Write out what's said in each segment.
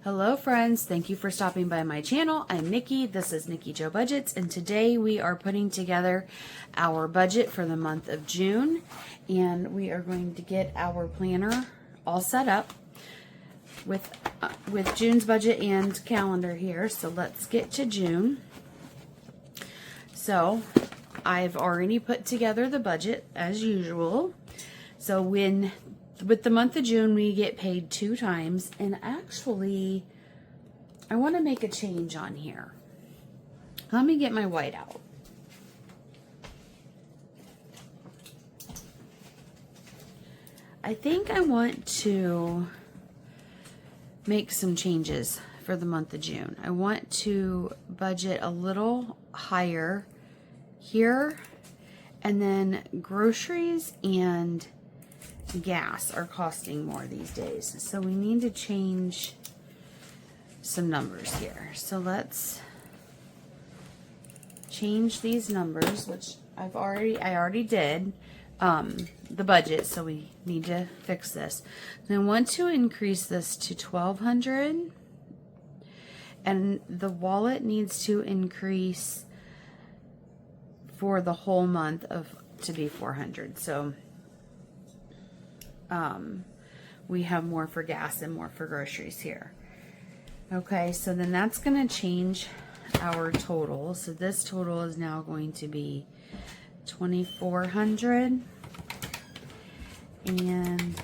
Hello friends, thank you for stopping by my channel. I'm Nikki, this is Nikki Jo Budgets, and today we are putting together our budget for the month of June, and we are going to get our planner all set up with June's budget and calendar here. So let's get to June. So I've already put together the budget as usual. So with the month of June, we get paid 2 times, and actually, I want to make a change on here. Let me get my white out. I think I want to make some changes for the month of June. I want to budget a little higher here, and then groceries and gas are costing more these days, so we need to change some numbers here. So let's change these numbers, which I already did the budget, so we need to fix this. And I want to increase this to $1,200, and the wallet needs to increase for the whole month to be $400. So we have more for gas and more for groceries here. Okay, so then that's going to change our total. So this total is now going to be $2,400, and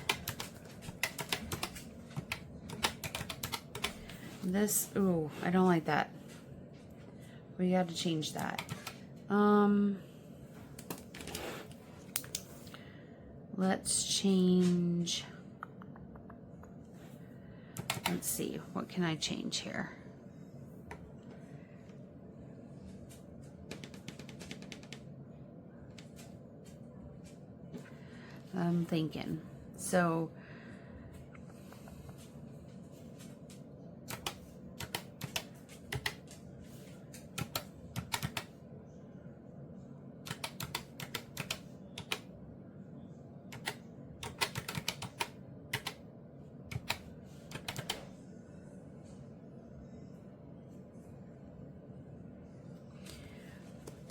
this, ooh, I don't like that. We got to change that. Let's change, let's see, what can I change here? I'm thinking, so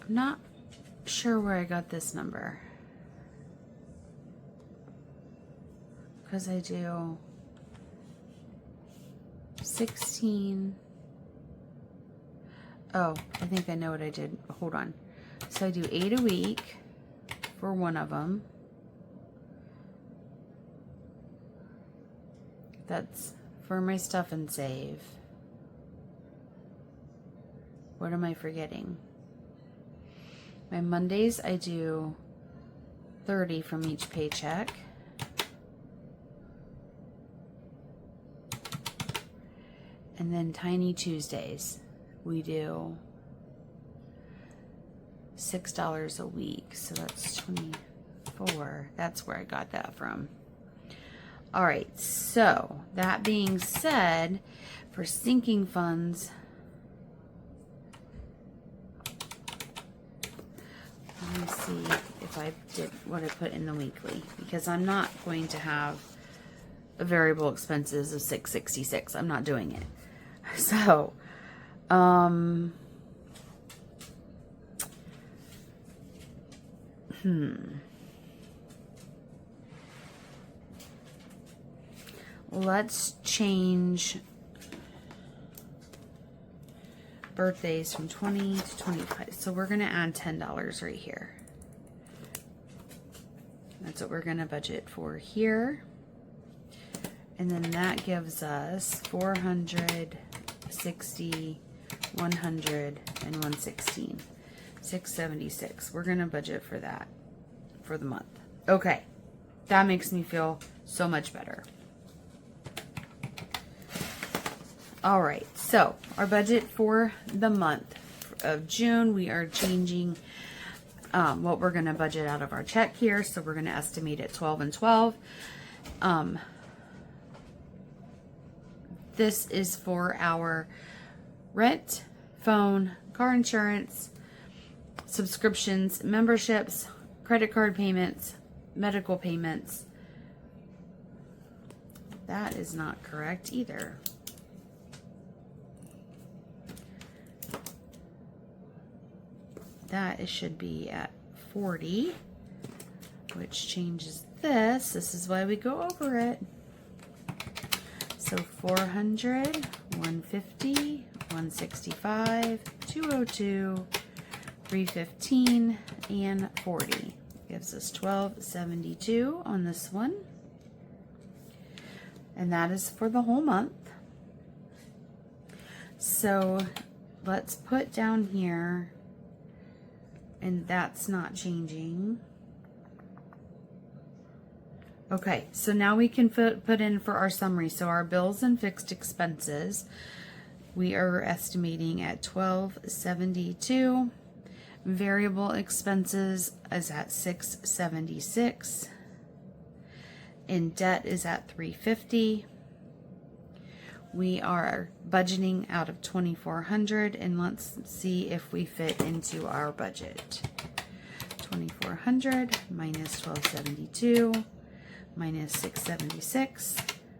I'm not sure where I got this number, because I do 16. Oh, I think I know what I did. Hold on. So I do 8 a week for one of them. That's for my Stuff and Save. What am I forgetting? My Mondays, I do 30 from each paycheck. And then Tiny Tuesdays, we do $6 a week. So that's 24. That's where I got that from. All right, so that being said, for sinking funds, let me see if I did what I put in the weekly, because I'm not going to have a variable expenses of $666. I'm not doing it. So, let's change birthdays from 20 to 25. So we're going to add $10 right here. That's what we're going to budget for here. And then that gives us 400, 60, 100, and 116. 676. We're going to budget for that for the month. Okay. That makes me feel so much better. All right, so our budget for the month of June, we are changing what we're going to budget out of our check here. So we're going to estimate it 12 and 12. This is for our rent, phone, car insurance, subscriptions, memberships, credit card payments, medical payments. That is not correct either. that it should be at 40, which changes this. This is why we go over it. So 400, 150, 165, 202, 315, and 40. Gives us 1272 on this one. And that is for the whole month. So let's put down here, and that's not changing. Okay, so now we can put in for our summary. So our bills and fixed expenses, we are estimating at 1272. Variable expenses is at 676. In debt is at 350. We are budgeting out of 2400, and let's see if we fit into our budget. 2400 minus 1272 minus 676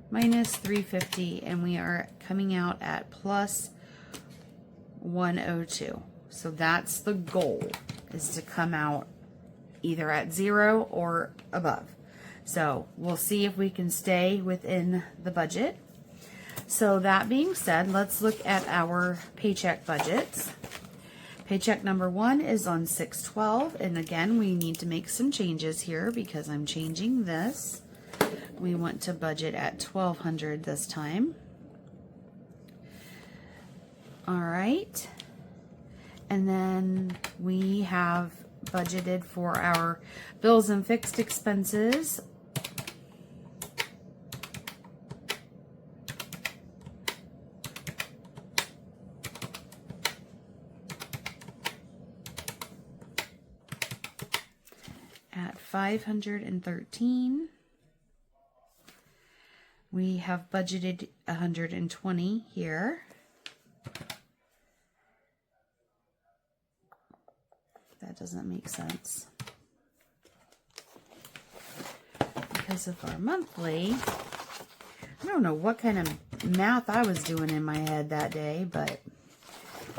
minus 350, and we are coming out at plus 102. So that's the goal, is to come out either at 0 or above. So we'll see if we can stay within the budget. So that being said, let's look at our paycheck budgets. Paycheck number 1 is on 6/12, and again, we need to make some changes here because I'm changing this. We want to budget at 1200 this time. All right. And then we have budgeted for our bills and fixed expenses. At 513. We have budgeted 120 here. That doesn't make sense because of our monthly. I don't know what kind of math I was doing in my head that day, but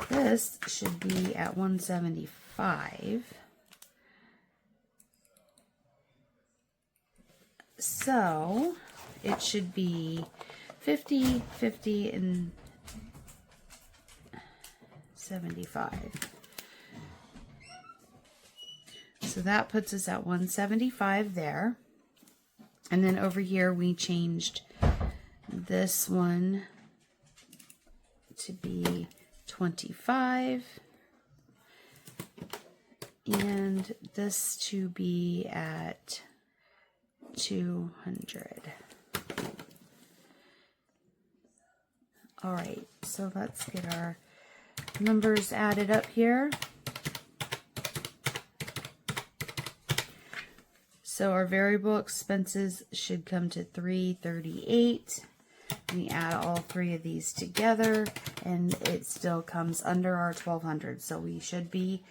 this should be at 175. So it should be 50, 50, and 75. So that puts us at 175 there. And then over here we changed this one to be 25 and this to be at 200. All right, so let's get our numbers added up here. So our variable expenses should come to 338. We add all three of these together and it still comes under our 1200. So we should be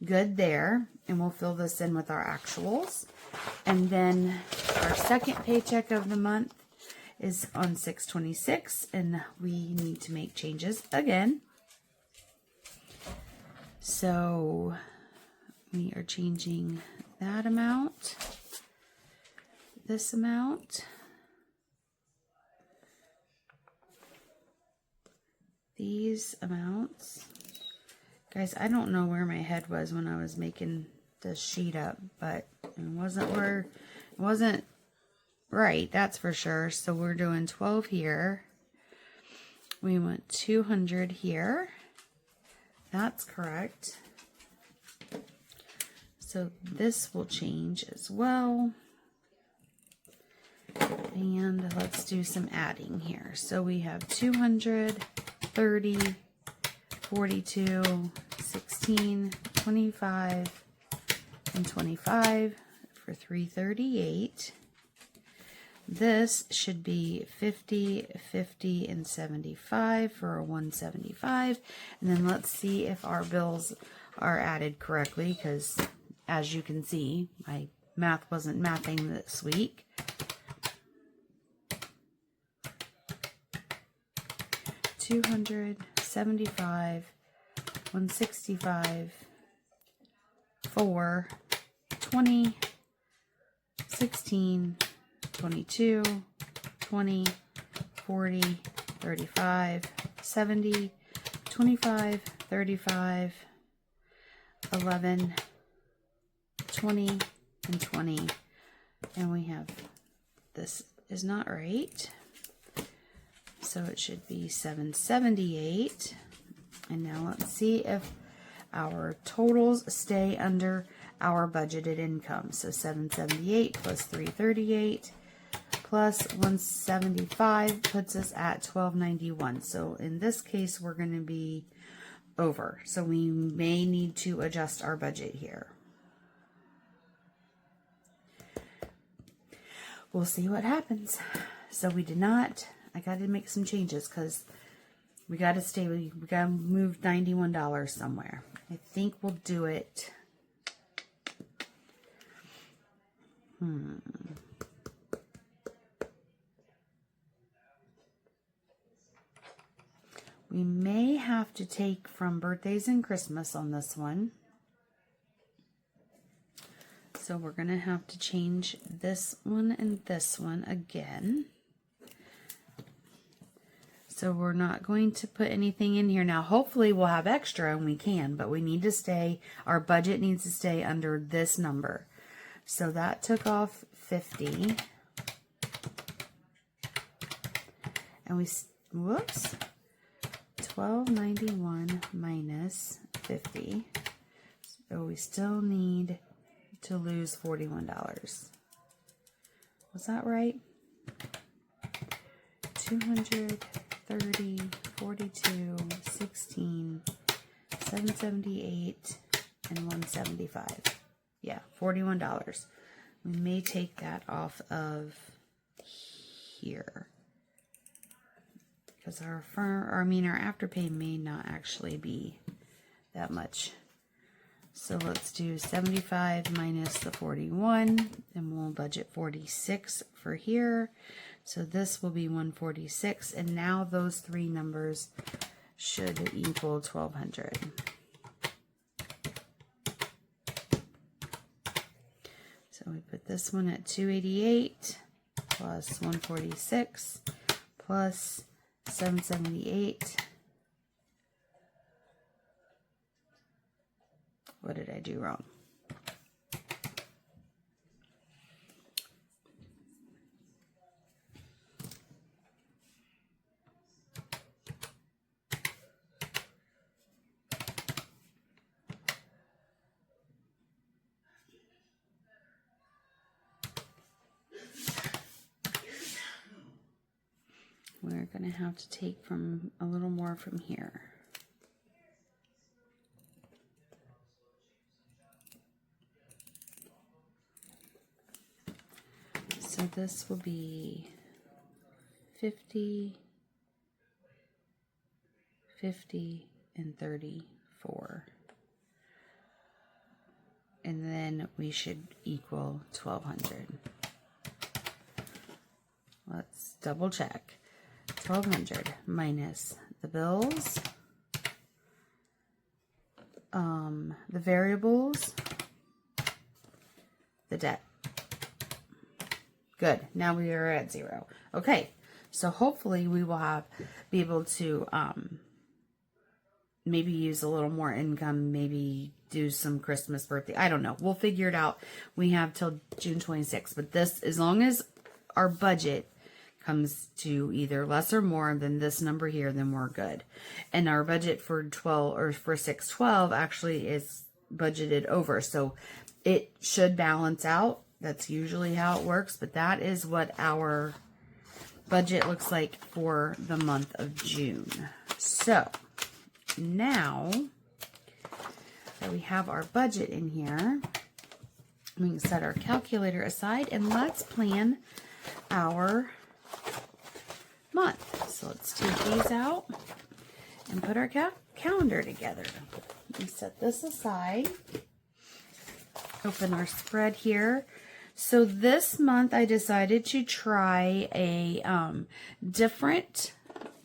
good there, and we'll fill this in with our actuals. And then our second paycheck of the month is on 6/26, and we need to make changes again. So we are changing that amount, this amount, these amounts. Guys, I don't know where my head was when I was making this sheet up, but it wasn't right, that's for sure. So we're doing 12 here. We want 200 here. That's correct. So this will change as well. And let's do some adding here. So we have 200, 30, 42, 16, 25, and 25 for 338. This should be 50, 50, and 75 for a 175. And then let's see if our bills are added correctly, because as you can see, my math wasn't mathing this week. $275, $165, 4, 20, 16, 22, 20, 40, 35, 70, 25, 35, 11, 20, and 20. And we have, this is not right. So it should be 778. And now let's see if our totals stay under our budgeted income. So 778 plus 338 plus 175 puts us at 1291. So in this case, we're going to be over. So we may need to adjust our budget here. We'll see what happens. So we did not, I got to make some changes because we got to stay, we got to move $91 somewhere. I think we'll do it. We may have to take from birthdays and Christmas on this one. So we're going to have to change this one and this one again. So we're not going to put anything in here. Now, hopefully we'll have extra and we can, but we need to stay, our budget needs to stay under this number. So that took off 50. And we, whoops, 1291 minus 50. So we still need to lose $41. Was that right? 230, 42, 16, 778, and 175. Yeah, $41. We may take that off of here. Because our Afterpay may not actually be that much. So let's do 75 minus the 41, and we'll budget 46 for here. So this will be 146, and now those three numbers should equal 1200. So we put this one at 288 plus 146 plus 778. What did I do wrong? We're going to have to take from a little more from here. So this will be 50, 50, and 34. And then we should equal 1200. Let's double check. 1200 minus the bills, the variables, the debt. Good. Now we are at 0. Okay. So hopefully we will be able to maybe use a little more income, maybe do some Christmas birthday. I don't know. We'll figure it out. We have till June 26th. But this, as long as our budget comes to either less or more than this number here, then we're good. And our budget for 6/12 actually is budgeted over. So it should balance out. That's usually how it works, but that is what our budget looks like for the month of June. So now that we have our budget in here, we can set our calculator aside and let's plan our month. So let's take these out and put our calendar together. We set this aside. Open our spread here. So this month I decided to try a different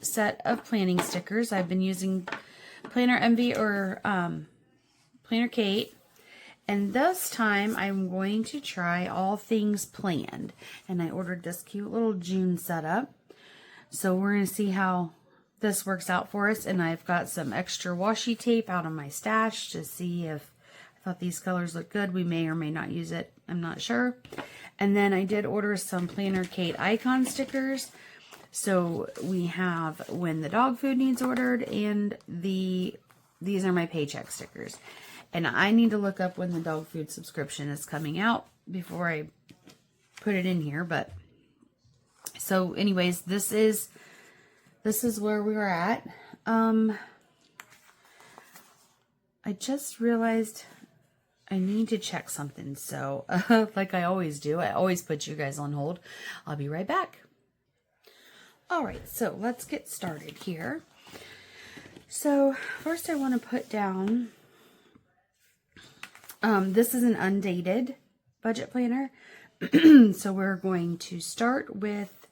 set of planning stickers. I've been using Planner Envy or Planner Kate, And this time I'm going to try all things planned. And I ordered this cute little June setup. So we're going to see how this works out for us. And I've got some extra washi tape out of my stash to see if I thought these colors look good. We may or may not use it. I'm not sure. And then I did order some Planner Kate icon stickers. So we have when the dog food needs ordered, and these are my paycheck stickers. And I need to look up when the dog food subscription is coming out before I put it in here. But so anyways, this is where we were at. I just realized I need to check something. So like I always do, I always put you guys on hold. I'll be right back. All right, so let's get started here. So first I want to put down, this is an undated budget planner. So we're going to start with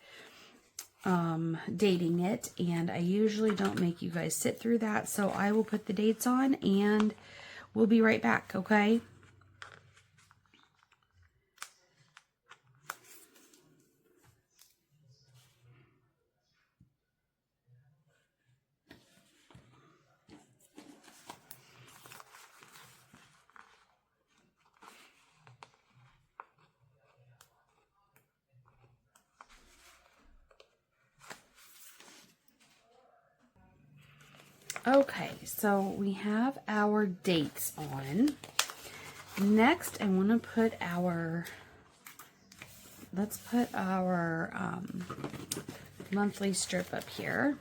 dating it, and I usually don't make you guys sit through that. So I will put the dates on and we'll be right back, okay? Okay, so we have our dates on. Next, I want to put let's put our monthly strip up here.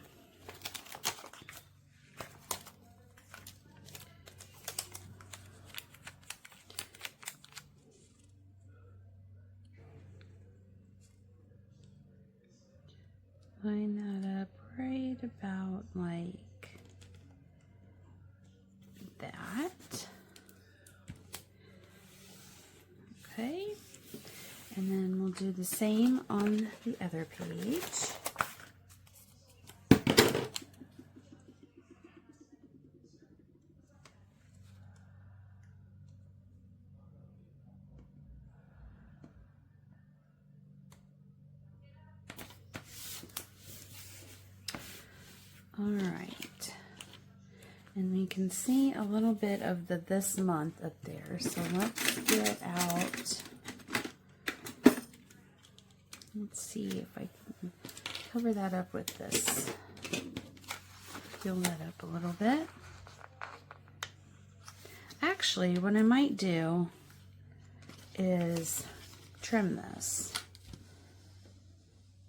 Line that up right about like that. Okay, and then we'll do the same on the other page. All right, and we can see a little bit of the this month up there. So let's get out, let's see if I can cover that up with this. Fill that up a little bit. Actually, what I might do is trim this.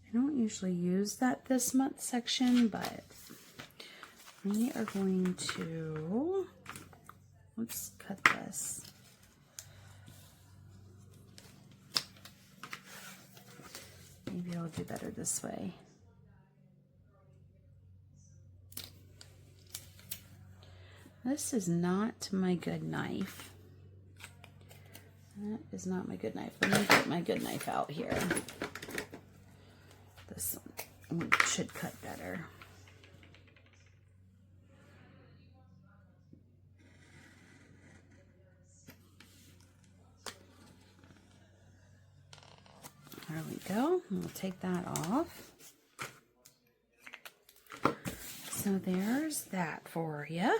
I don't usually use that this month section, but we are going to, let's cut this. Maybe I'll do better this way. This is not my good knife. That is not my good knife. Let me get my good knife out here. This one should cut better. There we go. We'll take that off. So there's that for you.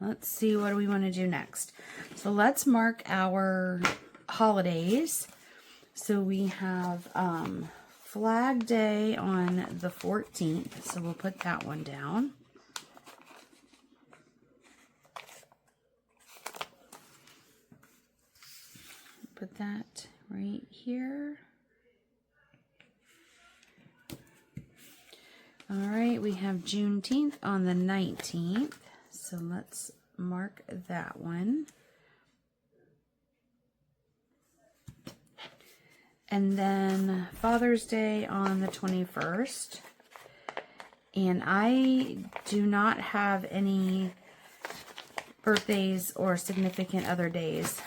Let's see, what do we want to do next? So let's mark our holidays. So we have Flag Day on the 14th. So we'll put that one down. Put that right here. All right, we have Juneteenth on the 19th, so let's mark that one. And then Father's Day on the 21st. And I do not have any birthdays or significant other days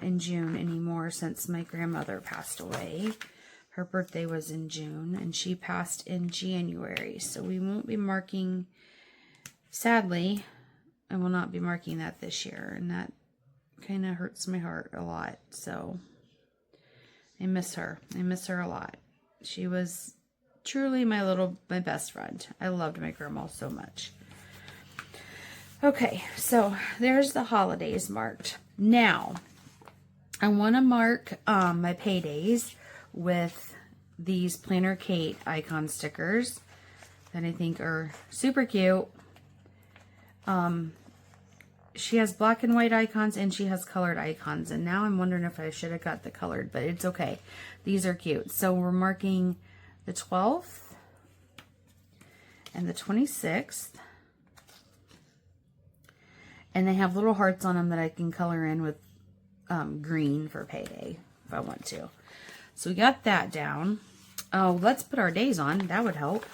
in June anymore since my grandmother passed away. Her birthday was in June, and she passed in January. So we won't be marking, sadly, I will not be marking that this year. And that kind of hurts my heart a lot. So I miss her. I miss her a lot. She was truly my best friend. I loved my grandma so much. Okay, so there's the holidays marked. Now, I want to mark my paydays with these Planner Kate icon stickers that I think are super cute. She has black and white icons and she has colored icons. And now I'm wondering if I should have got the colored, but it's okay. These are cute. So we're marking the 12th and the 26th. And they have little hearts on them that I can color in with green for payday if I want to. So we got that down. Oh, let's put our days on. That would help.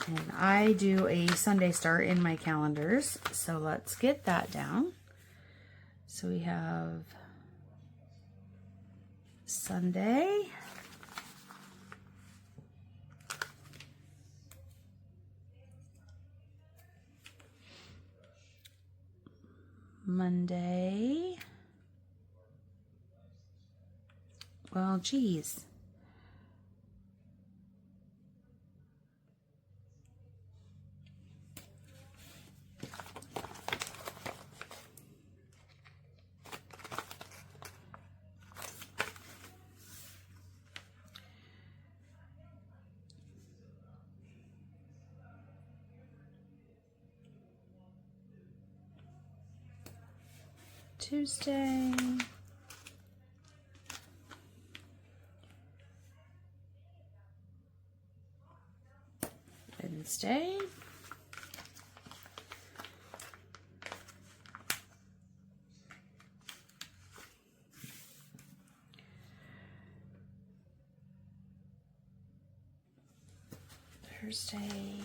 And I do a Sunday start in my calendars. So let's get that down. So we have Sunday. Monday. Well, geez. Tuesday. Wednesday. Thursday.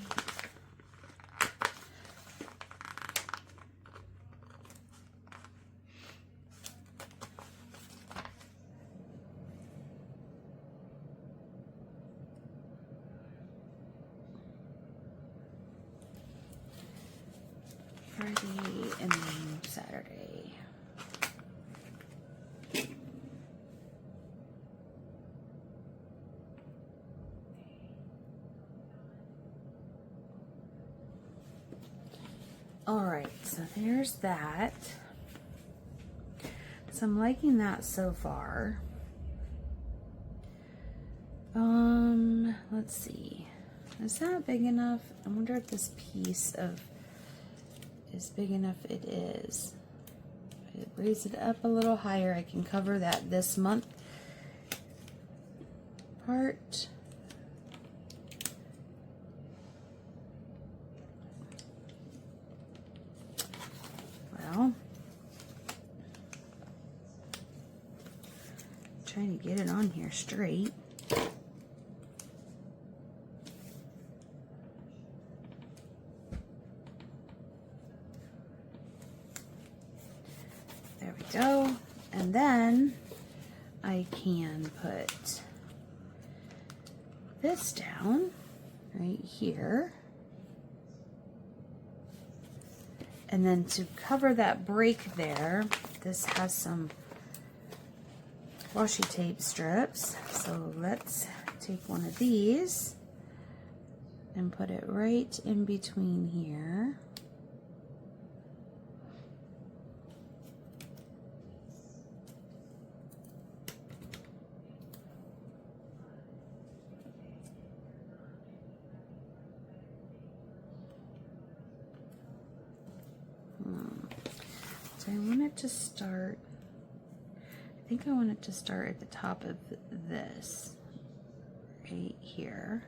Friday, and then Saturday. All right, so there's that. So I'm liking that so far. Let's see. Is that big enough? I wonder if this piece is big enough. It is. If I raise it up a little higher, I can cover that this month part. Well, trying to get it on here straight. There we go. And then I can put this down right here. And then to cover that break there, this has some washi tape strips. So let's take one of these and put it right in between here. So I want it to start, I think I want it to start at the top of this, right here.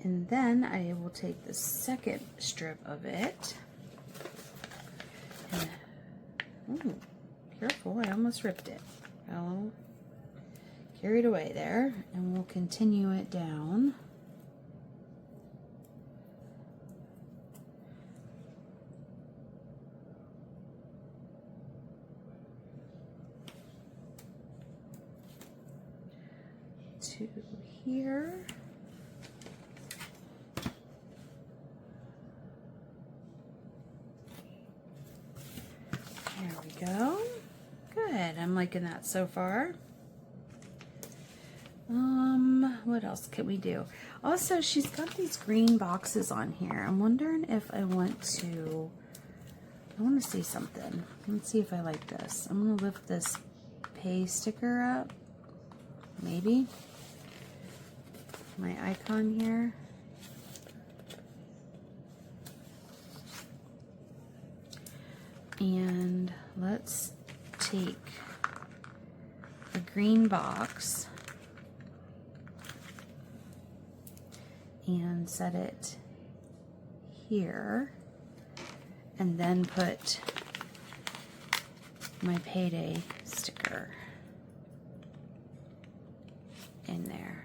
And then I will take the second strip of it. And, ooh, careful, I almost ripped it. Oh, carried away there. And we'll continue it down. to here. There we go. Good. I'm liking that so far. What else can we do? Also, she's got these green boxes on here. I'm wondering if I want to see something. Let's see if I like this. I'm going to lift this pay sticker up. Maybe. My icon here. And let's take a green box and set it here, and then put my payday sticker in there.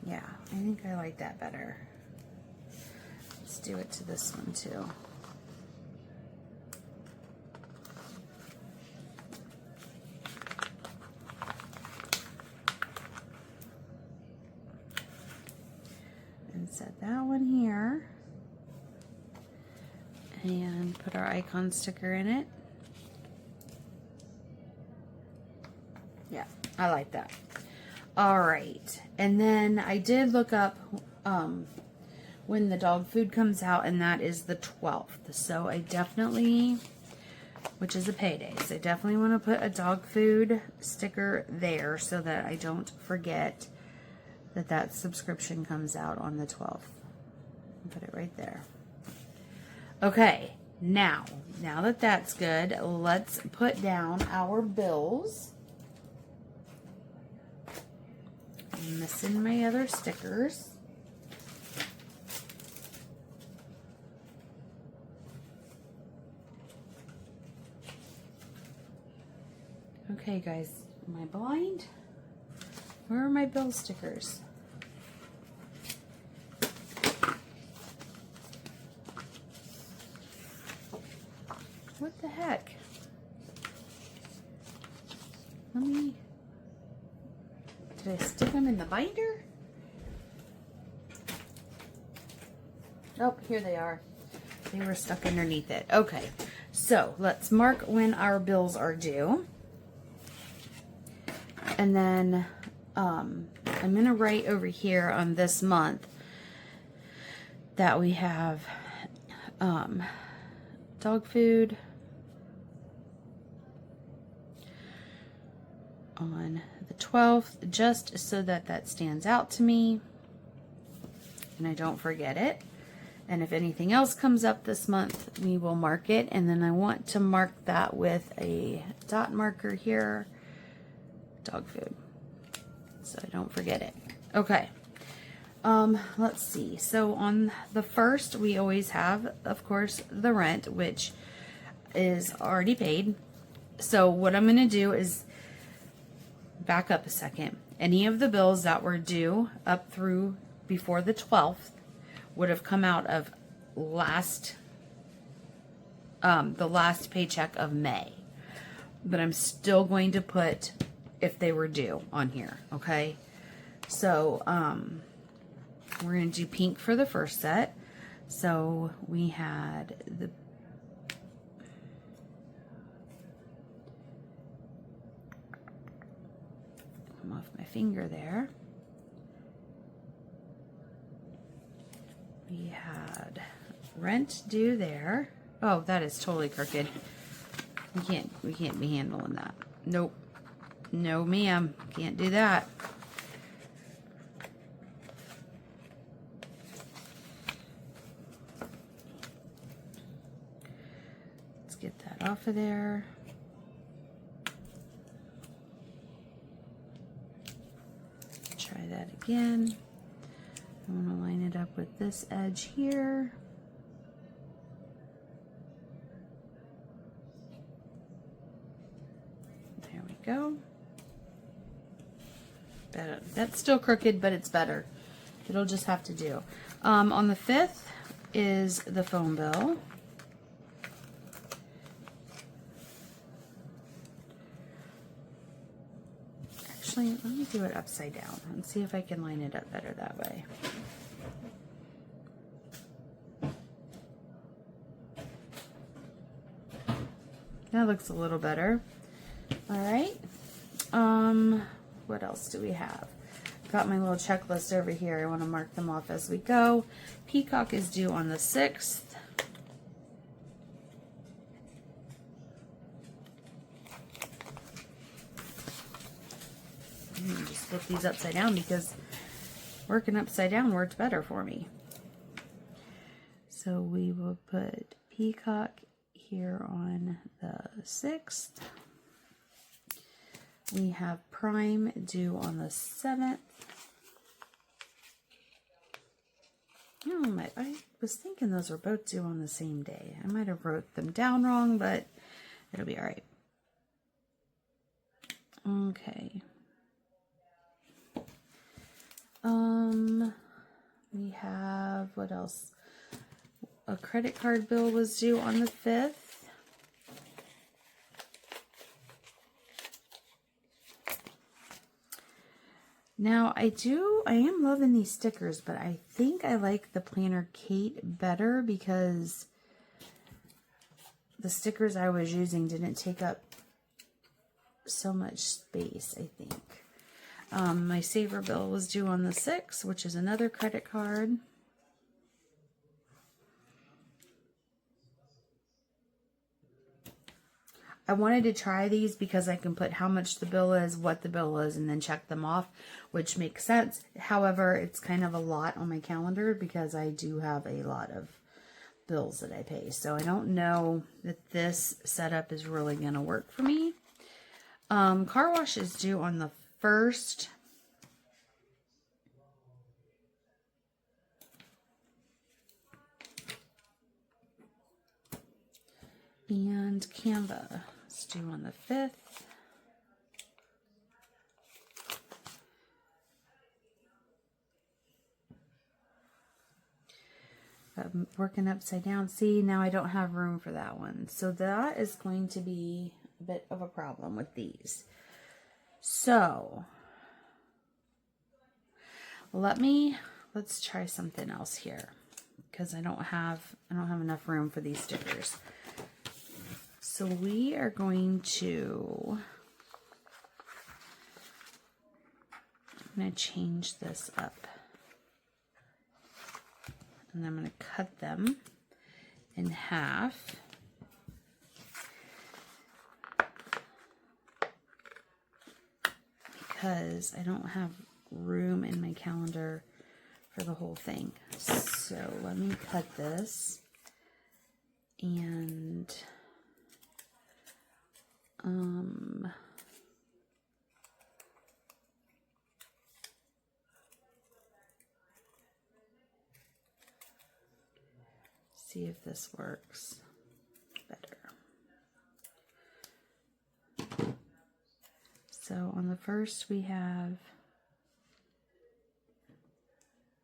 Yeah, I think I like that better. Let's do it to this one too. And set that one here. And put our icon sticker in it. Yeah, I like that. All right, and then I did look up when the dog food comes out, and that is the 12th. So I definitely, which is a payday, so I definitely want to put a dog food sticker there so that I don't forget that that subscription comes out on the 12th. Put it right there. Okay, now that that's good, let's put down our bills. I'm missing my other stickers. Okay, guys, am I blind? Where are my bill stickers? What the heck? Did I stick them in the binder? Oh, here they are. They were stuck underneath it. Okay, so let's mark when our bills are due. And then I'm going to write over here on this month that we have dog food on the 12th, just so that that stands out to me and I don't forget it. And if anything else comes up this month, we will mark it. And then I want to mark that with a dot marker here, dog food, so I don't forget it. Okay. Let's see. So on the 1st, we always have, of course, the rent, which is already paid. So what I'm going to do is back up a second. Any of the bills that were due up through before the 12th would have come out of the last paycheck of May. But I'm still going to put if they were due on here, okay? So, we're going to do pink for the first set. So, we had the come off my finger there. We had rent due there. Oh, that is totally crooked. We can't be handling that. Nope. No, ma'am. Can't do that. Let's get that off of there. Try that again. I want to line it up with this edge here. There we go. Better. That's still crooked, but it's better. It'll just have to do. On the 5th is the phone bill. Actually, let me do it upside down and see if I can line it up better that way. That looks a little better. All right. What else do we have? Got my little checklist over here. I want to mark them off as we go. Peacock is due on the 6th. Just flip these upside down because working upside down worked better for me. So we will put Peacock here on the 6th. We have Prime due on the 7th. Oh, I was thinking those were both due on the same day. I might have wrote them down wrong, but it'll be all right. Okay. We have, what else? A credit card bill was due on the 5th. Now, I am loving these stickers, but I think I like the Planner Kate better because the stickers I was using didn't take up so much space, I think. My Saver bill was due on the 6th, which is another credit card. I wanted to try these because I can put how much the bill is, what the bill is, and then check them off, which makes sense. However, it's kind of a lot on my calendar because I do have a lot of bills that I pay. So I don't know that this setup is really going to work for me. Car wash is due on the 1st. And Canva is due on the 5th. I'm working upside down. See, now I don't have room for that one. So that is going to be a bit of a problem with these. So let's try something else here because I don't have enough room for these stickers. So we are going to, I'm going to change this up. And I'm going to cut them in half. Because I don't have room in my calendar for the whole thing. So let me cut this and see if this works better. So on the 1st we have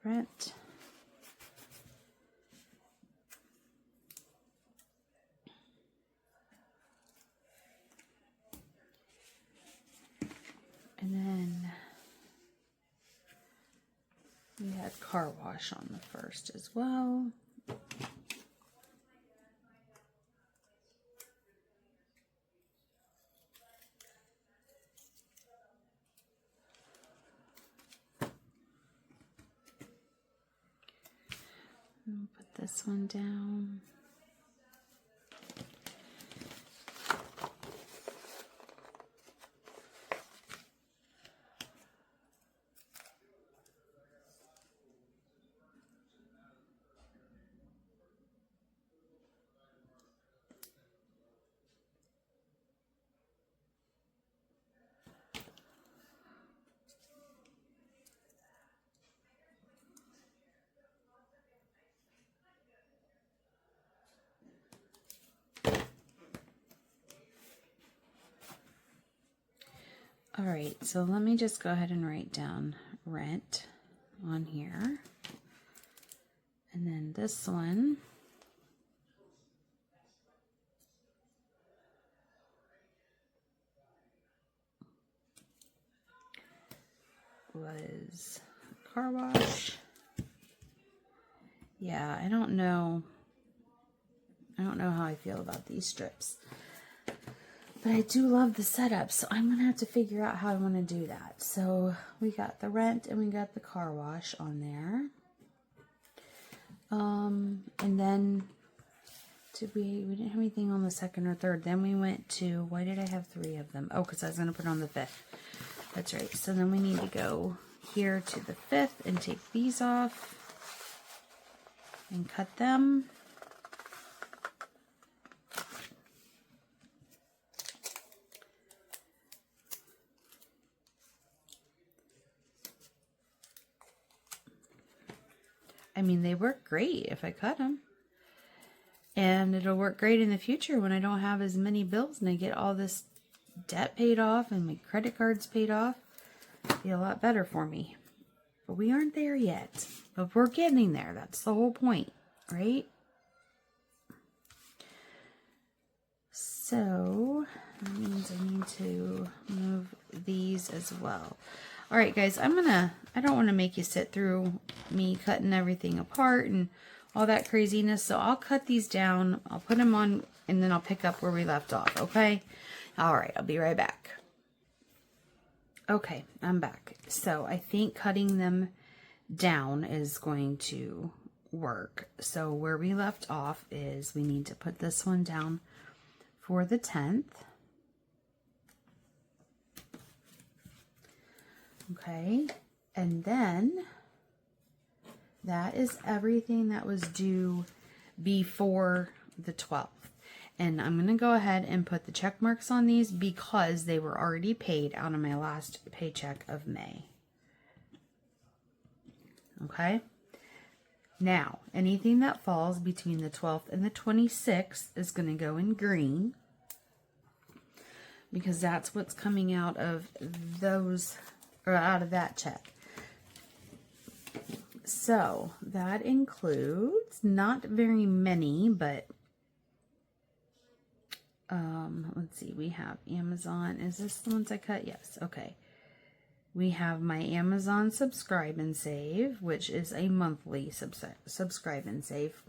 rent. And then we had car wash on the 1st as well. We'll put this one down. All right, so let me just go ahead and write down rent on here. And then this one. was car wash. Yeah, I don't know how I feel about these strips. But I do love the setup, so I'm going to have to figure out how I want to do that. So we got the rent and we got the car wash on there. And then we didn't have anything on the second or third. Then we went to, why did I have 3 of them? Oh, because I was going to put on the 5th. That's right. So then we need to go here to the 5th and take these off and cut them. I mean, they work great if I cut them. And it'll work great in the future when I don't have as many bills and I get all this debt paid off and my credit cards paid off. It'll be a lot better for me. But we aren't there yet. But we're getting there. That's the whole point, right? So, that means I need to move these as well. All right, guys, I don't want to make you sit through me cutting everything apart and all that craziness. So I'll cut these down. I'll put them on and then I'll pick up where we left off. Okay. All right. I'll be right back. Okay. I'm back. So I think cutting them down is going to work. So where we left off is we need to put this one down for the 10th. Okay, and then that is everything that was due before the 12th. And I'm going to go ahead and put the check marks on these because they were already paid out of my last paycheck of May. Okay, now anything that falls between the 12th and the 26th is going to go in green because that's what's coming out of those, or out of that check. So that includes not very many, but let's see, we have Amazon. Is this the ones I cut? Yes. Okay. We have my Amazon Subscribe and Save, which is a monthly subscribe and save.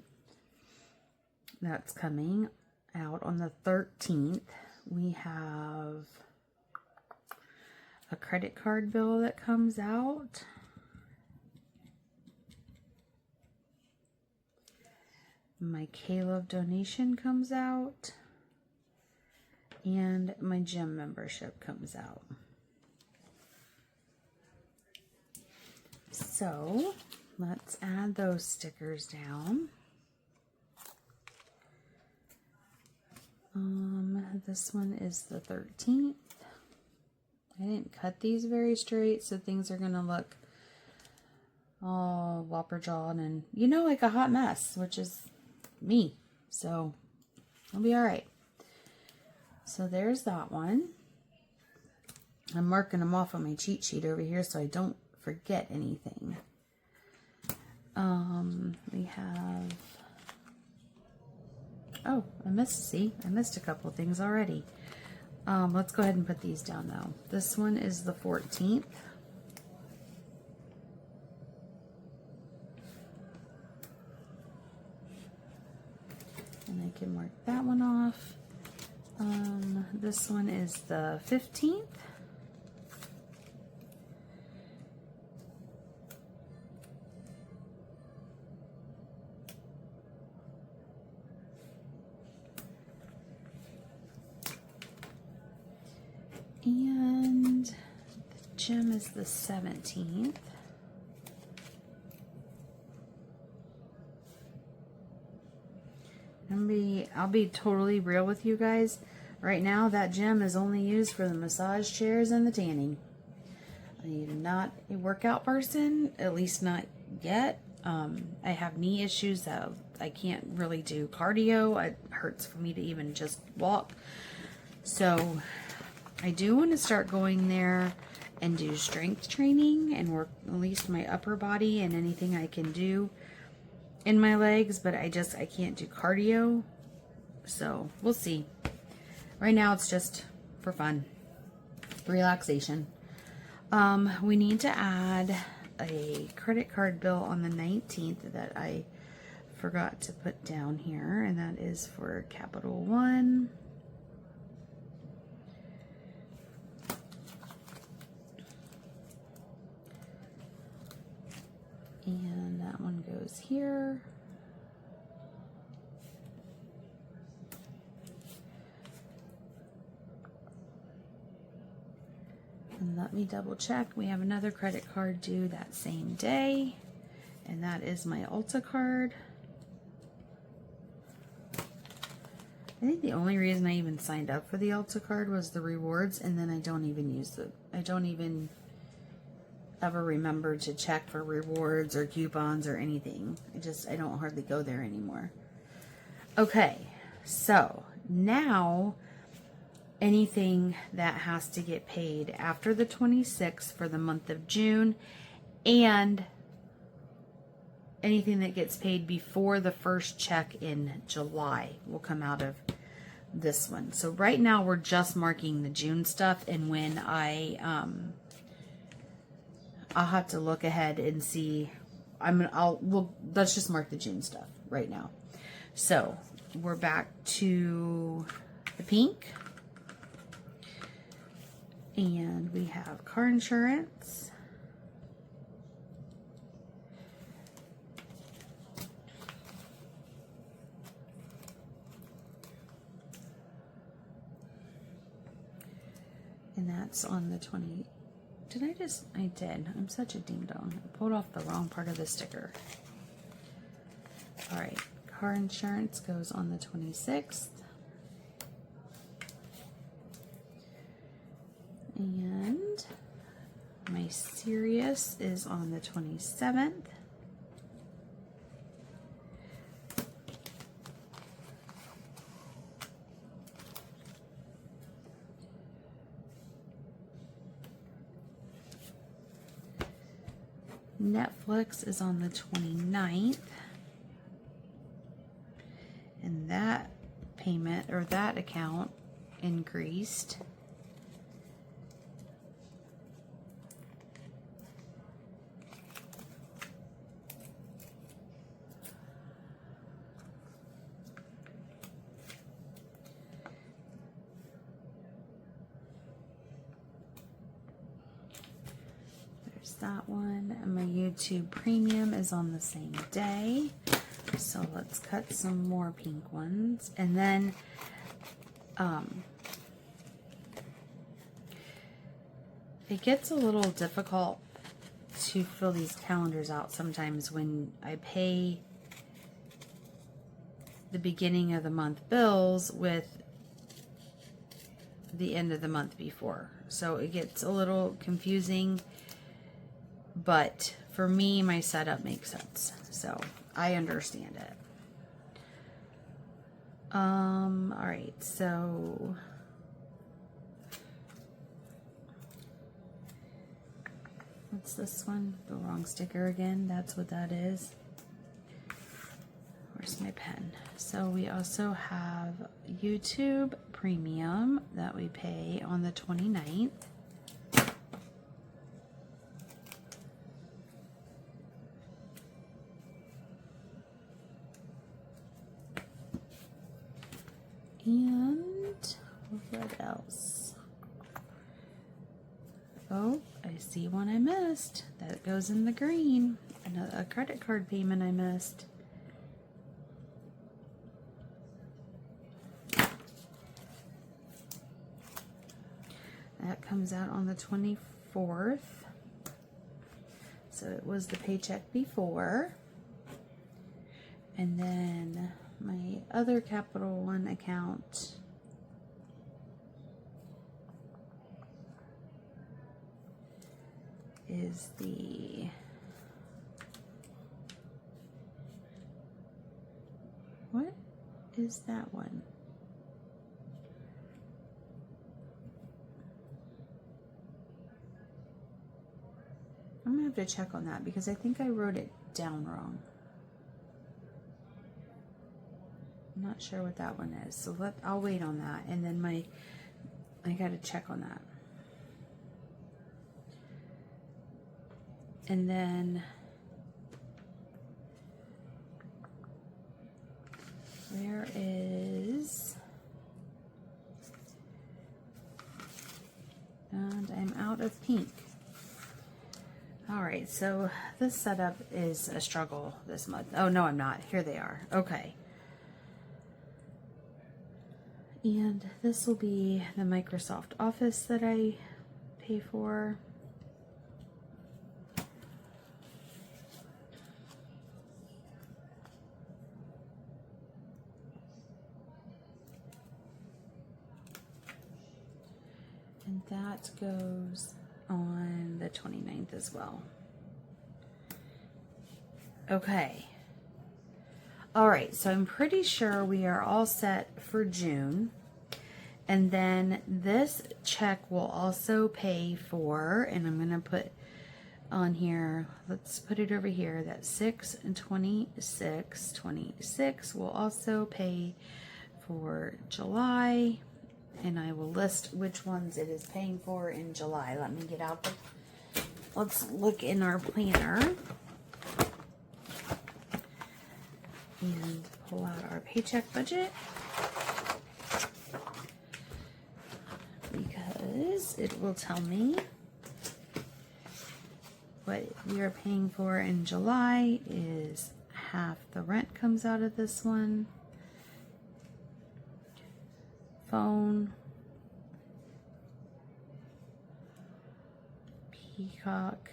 That's coming out on the 13th. We have a credit card bill that comes out. My K-Love donation comes out. And my gym membership comes out. So let's add those stickers down. This one is the 13th. I didn't cut these very straight, so things are gonna look all whopper-jawed and, you know, like a hot mess, which is me. So I'll be all right. So there's that one. I'm marking them off on my cheat sheet over here so I don't forget anything. We have, oh, I missed a couple of things already. Let's go ahead and put these down though. This one is the 14th. And I can mark that one off. This one is the 15th. And the gym is the 17th. I'll be totally real with you guys. Right now, that gym is only used for the massage chairs and the tanning. I am not a workout person, at least not yet. I have knee issues, so I can't really do cardio. It hurts for me to even just walk. So I do want to start going there and do strength training and work at least my upper body and anything I can do in my legs, but I can't do cardio. So we'll see. Right now it's just for fun, relaxation. We need to add a credit card bill on the 19th that I forgot to put down here, and that is for Capital One. And that one goes here. And let me double check. We have another credit card due that same day, and that is my Ulta card. I think the only reason I even signed up for the Ulta card was the rewards, and then I don't even use it. I don't even ever remember to check for rewards or coupons or anything. I don't hardly go there anymore. Okay, so now anything that has to get paid after the 26th for the month of June, and anything that gets paid before the first check in July will come out of this one. So right now we're just marking the June stuff, and when I'll have to look ahead and see. Let's just mark the June stuff right now. So we're back to the pink. And we have car insurance. And that's on the 20. I did. I'm such a ding dong. I pulled off the wrong part of the sticker. All right. Car insurance goes on the 26th. And my Sirius is on the 27th. Netflix is on the 29th. And that payment, or that account, increased. That one, and my YouTube Premium is on the same day. So let's cut some more pink ones, and then it gets a little difficult to fill these calendars out sometimes when I pay the beginning of the month bills with the end of the month before, so it gets a little confusing. But for me, my setup makes sense, so I understand it. All right, so what's this one? The wrong sticker again. That's what that is. Where's my pen? So we also have YouTube Premium that we pay on the 29th. And what else? Oh, I see one I missed. That goes in the green. A credit card payment I missed. That comes out on the 24th. So it was the paycheck before. And then my other Capital One account is the what is that one? I'm gonna have to check on that because I think I wrote it down wrong. I'm not sure what that one is, so I'll wait on that, and then I gotta check on that. And then where is, and I'm out of pink. All right, so this setup is a struggle this month. Oh, no, I'm not. Here they are. Okay. And this will be the Microsoft Office that I pay for. And that goes on the 29th as well. Okay. All right, so I'm pretty sure we are all set for June. And then this check will also pay for, and I'm going to put on here, let's put it over here, that 6/26/26 will also pay for July. And I will list which ones it is paying for in July. Let me get out the, let's look in our planner and pull out our paycheck budget, because it will tell me what we are paying for in July is half the rent comes out of this one. Phone, Peacock,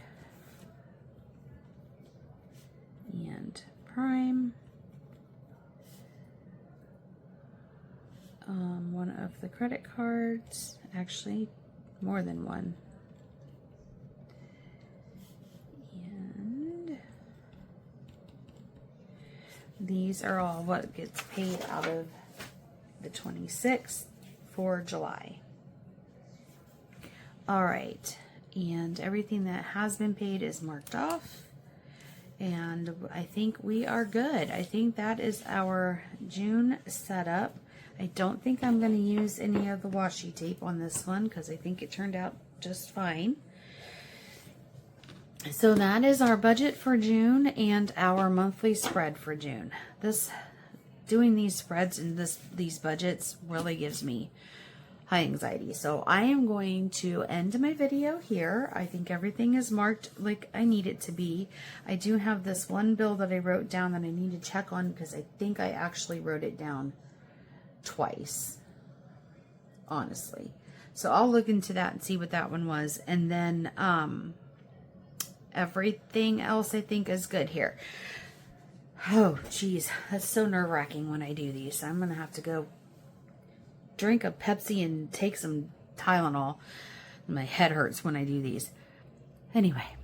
and Prime. One of the credit cards, actually more than one. And these are all what gets paid out of the 26th for July. All right, and everything that has been paid is marked off, and I think we are good. I think that is our June setup. I don't think I'm going to use any of the washi tape on this one because I think it turned out just fine. So that is our budget for June and our monthly spread for June. Doing these spreads and these budgets really gives me high anxiety. So I am going to end my video here. I think everything is marked like I need it to be. I do have this one bill that I wrote down that I need to check on because I think I actually wrote it down twice, honestly. So I'll look into that and see what that one was. And then everything else I think is good here. Oh, geez, that's so nerve-wracking when I do these. I'm going to have to go drink a Pepsi and take some Tylenol. My head hurts when I do these. Anyway,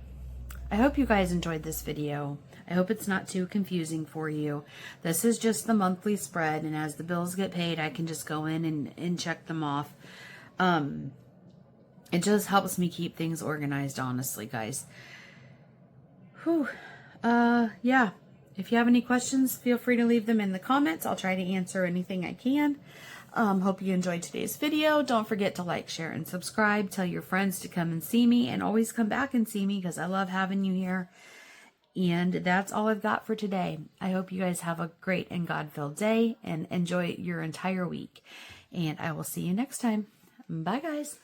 I hope you guys enjoyed this video. I hope it's not too confusing for you. This is just the monthly spread, and as the bills get paid, I can just go in and check them off. It just helps me keep things organized, honestly, guys. Whew. Yeah. If you have any questions, feel free to leave them in the comments. I'll try to answer anything I can. Hope you enjoyed today's video. Don't forget to like, share, and subscribe. Tell your friends to come and see me, and always come back and see me because I love having you here. And that's all I've got for today. I hope you guys have a great and God-filled day and enjoy your entire week. And I will see you next time. Bye, guys.